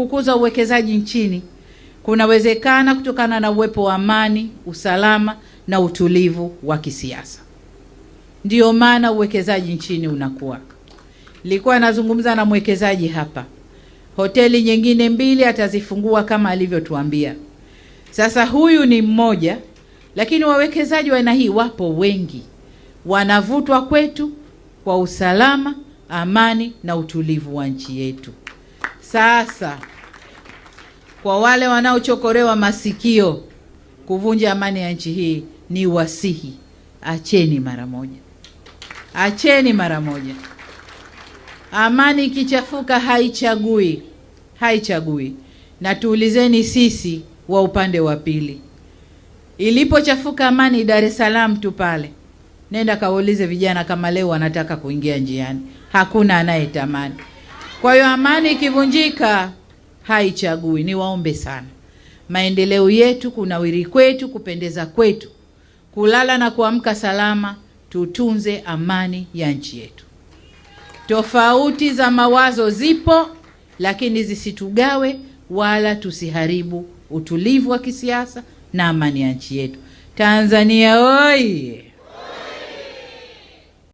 kukuza uwekezaji nchini kunawezekana kutokana na uwepo wa amani, usalama na utulivu wa kisiasa. Ndiyo maana uwekezaji nchini unakuwa. Nilikuwa nazungumza na mwekezaji hapa. Hoteli nyingine 2 atazifungua kama alivyotuambia. Sasa huyu ni mmoja, lakini wawekezaji wa aina hii wapo wengi. Wanavutwa kwetu kwa usalama, amani na utulivu wa nchi yetu. Sasa kwa wale wanaochokorewa masikio kuvunja amani ya nchi hii, ni wasihi, acheni mara moja. Acheni mara moja. Amani ikichafuka haichagui. Haichagui. Na tuulizeni sisi wa upande wa pili. Ilipochafuka amani Dar es Salaam tu pale, nenda kaulize vijana kama leo wanataka kuingia njiani. Hakuna anayetamani. Kwa hiyo amani ikivunjika haichagui. Niwaombe sana, maendeleo yetu, kunawiri kwetu, kupendeza kwetu, kulala na kuamka salama, tutunze amani ya nchi yetu. Tofauti za mawazo zipo, lakini zisitugawe wala tusiharibu utulivu wa kisiasa na amani ya nchi yetu. Tanzania oye!